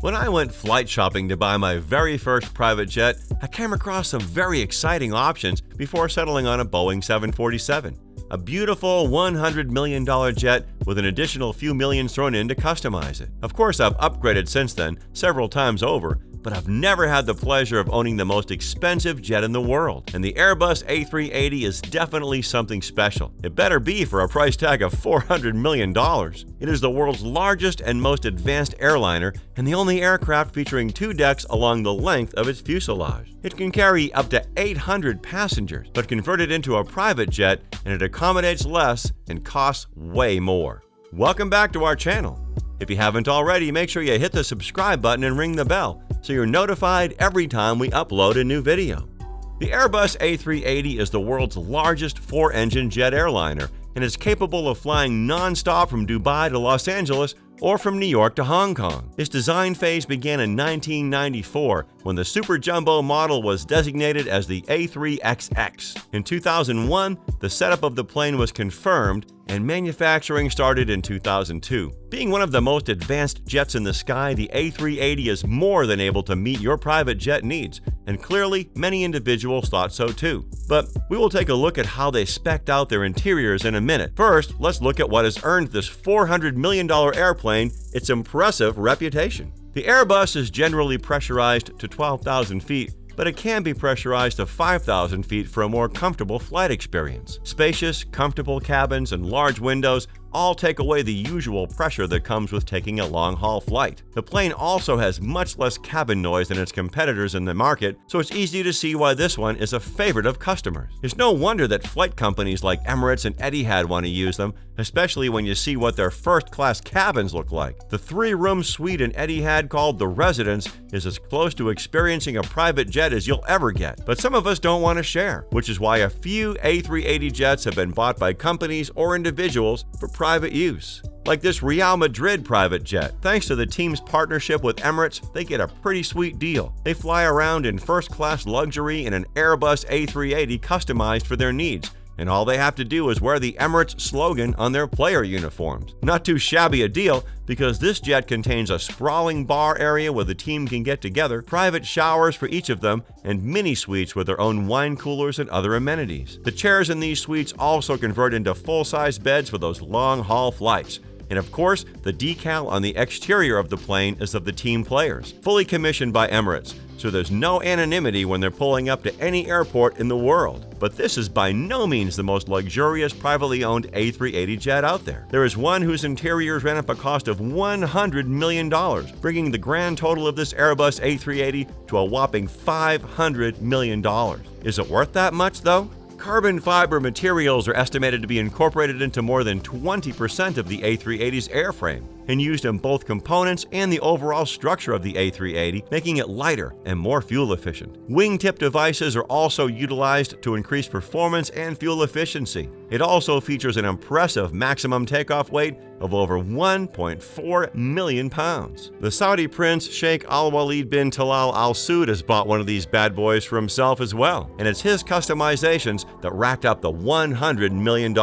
When I went flight shopping to buy my very first private jet, I came across some very exciting options before settling on a Boeing 747. A beautiful $100 million jet with an additional few millions thrown in to customize it. Of course, I've upgraded since then, several times over, but I've never had the pleasure of owning the most expensive jet in the world. And the Airbus A380 is definitely something special. It better be for a price tag of $400 million. It is the world's largest and most advanced airliner and the only aircraft featuring 2 decks along the length of its fuselage. It can carry up to 800 passengers, but convert it into a private jet and it accommodates less and costs way more. Welcome back to our channel. If you haven't already, make sure you hit the subscribe button and ring the bell so you're notified every time we upload a new video. The Airbus A380 is the world's largest 4-engine jet airliner and is capable of flying non-stop from Dubai to Los Angeles or from New York to Hong Kong. Its design phase began in 1994 when the Super Jumbo model was designated as the A3XX. In 2001, the setup of the plane was confirmed and manufacturing started in 2002. Being one of the most advanced jets in the sky, the A380 is more than able to meet your private jet needs, and clearly many individuals thought so too. But we will take a look at how they spec'd out their interiors in a minute. First, let's look at what has earned this $400 million airplane its impressive reputation. The Airbus is generally pressurized to 12,000 feet, but it can be pressurized to 5,000 feet for a more comfortable flight experience. Spacious, comfortable cabins and large windows all take away the usual pressure that comes with taking a long-haul flight. The plane also has much less cabin noise than its competitors in the market, so it's easy to see why this one is a favorite of customers. It's no wonder that flight companies like Emirates and Etihad want to use them, especially when you see what their first-class cabins look like. The 3-room suite in Etihad called the Residence is as close to experiencing a private jet as you'll ever get. But some of us don't want to share, which is why a few A380 jets have been bought by companies or individuals for private use. Like this Real Madrid private jet. Thanks to the team's partnership with Emirates, they get a pretty sweet deal. They fly around in first-class luxury in an Airbus A380 customized for their needs, and all they have to do is wear the Emirates slogan on their player uniforms. Not too shabby a deal, because this jet contains a sprawling bar area where the team can get together, private showers for each of them, and mini suites with their own wine coolers and other amenities. The chairs in these suites also convert into full-size beds for those long-haul flights. And of course, the decal on the exterior of the plane is of the team players, fully commissioned by Emirates, so there's no anonymity when they're pulling up to any airport in the world. But this is by no means the most luxurious privately owned A380 jet out there. There is one whose interiors ran up a cost of $100 million, bringing the grand total of this Airbus A380 to a whopping $500 million. Is it worth that much though? Carbon fiber materials are estimated to be incorporated into more than 20% of the A380's airframe and used in both components and the overall structure of the A380, making it lighter and more fuel efficient. Wingtip devices are also utilized to increase performance and fuel efficiency. It also features an impressive maximum takeoff weight of over 1.4 million pounds. The Saudi prince Sheikh Al-Walid bin Talal Al Saud has bought one of these bad boys for himself as well, and it's his customizations that racked up the $100 million.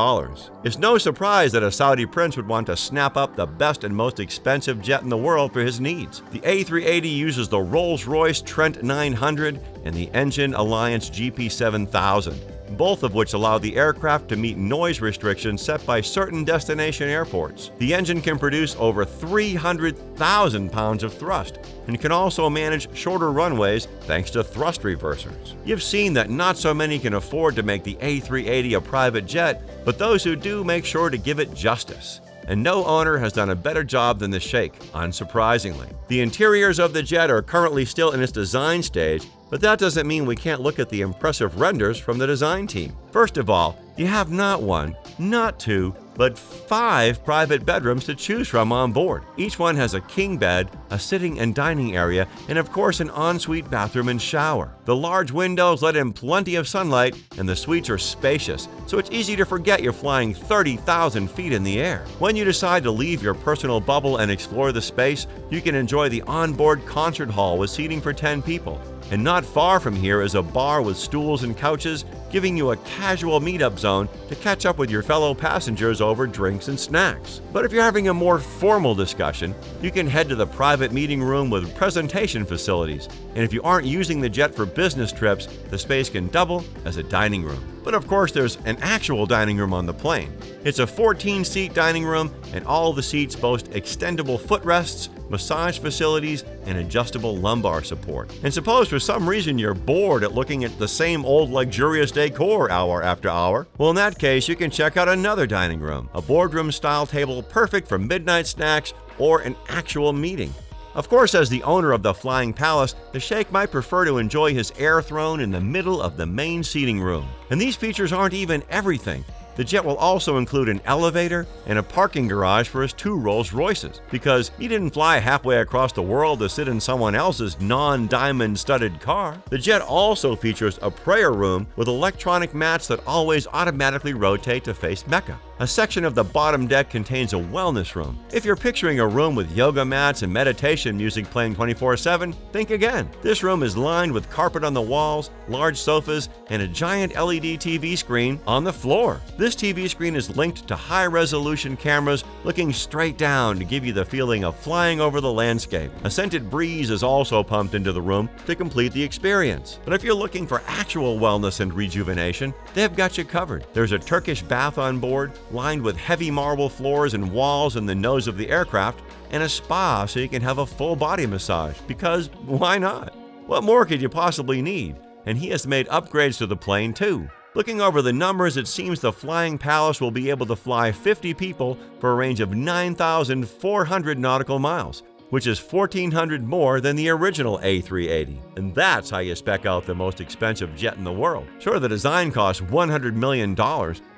It's no surprise that a Saudi prince would want to snap up the best and most expensive jet in the world for his needs. The A380 uses the Rolls-Royce Trent 900 and the Engine Alliance GP7000, both of which allow the aircraft to meet noise restrictions set by certain destination airports. The engine can produce over 300,000 pounds of thrust and can also manage shorter runways thanks to thrust reversers. You've seen that not so many can afford to make the A380 a private jet, but those who do make sure to give it justice. And no owner has done a better job than the Sheikh, unsurprisingly. The interiors of the jet are currently still in its design stage, but that doesn't mean we can't look at the impressive renders from the design team. First of all, you have not one, not two, but 5 private bedrooms to choose from on board. Each one has a king bed, a sitting and dining area, and of course an ensuite bathroom and shower. The large windows let in plenty of sunlight, and the suites are spacious, so it's easy to forget you're flying 30,000 feet in the air. When you decide to leave your personal bubble and explore the space, you can enjoy the onboard concert hall with seating for 10 people. And not far from here is a bar with stools and couches, giving you a casual meetup zone to catch up with your fellow passengers over drinks and snacks. But if you're having a more formal discussion, you can head to the private meeting room with presentation facilities. And if you aren't using the jet for business trips, the space can double as a dining room. But of course, there's an actual dining room on the plane. It's a 14-seat dining room, and all the seats boast extendable footrests, massage facilities, and adjustable lumbar support. And suppose for some reason you're bored at looking at the same old luxurious decor hour after hour, well, in that case, you can check out another dining room, a boardroom-style table perfect for midnight snacks or an actual meeting. Of course, as the owner of the Flying Palace, the Sheikh might prefer to enjoy his air throne in the middle of the main seating room. And these features aren't even everything. The jet will also include an elevator and a parking garage for his 2 Rolls-Royces, because he didn't fly halfway across the world to sit in someone else's non-diamond studded car. The jet also features a prayer room with electronic mats that always automatically rotate to face Mecca. A section of the bottom deck contains a wellness room. If you're picturing a room with yoga mats and meditation music playing 24/7, think again. This room is lined with carpet on the walls, large sofas, and a giant LED TV screen on the floor. This TV screen is linked to high-resolution cameras looking straight down to give you the feeling of flying over the landscape. A scented breeze is also pumped into the room to complete the experience. But if you're looking for actual wellness and rejuvenation, they've got you covered. There's a Turkish bath on board, lined with heavy marble floors and walls in the nose of the aircraft, and a spa so you can have a full body massage, because why not? What more could you possibly need? And he has made upgrades to the plane too. Looking over the numbers, it seems the Flying Palace will be able to fly 50 people for a range of 9,400 nautical miles, which is 1,400 more than the original A380. And that's how you spec out the most expensive jet in the world. Sure, the design costs $100 million,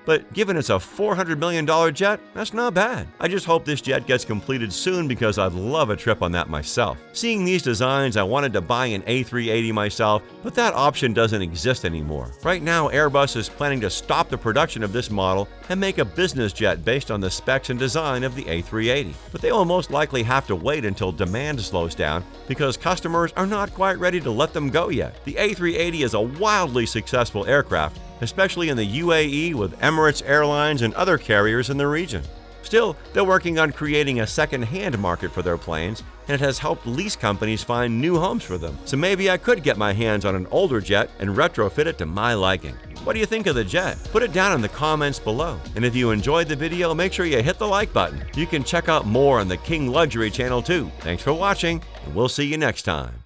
but given it's a $400 million jet, that's not bad. I just hope this jet gets completed soon, because I'd love a trip on that myself. Seeing these designs, I wanted to buy an A380 myself, but that option doesn't exist anymore. Right now, Airbus is planning to stop the production of this model and make a business jet based on the specs and design of the A380. But they will most likely have to wait until demand slows down, because customers are not quite ready to let them go yet. The A380 is a wildly successful aircraft, especially in the UAE with Emirates Airlines and other carriers in the region. Still, they're working on creating a second-hand market for their planes, and it has helped lease companies find new homes for them. So maybe I could get my hands on an older jet and retrofit it to my liking. What do you think of the jet? Put it down in the comments below. And if you enjoyed the video, make sure you hit the like button. You can check out more on the King Luxury channel too. Thanks for watching, and we'll see you next time.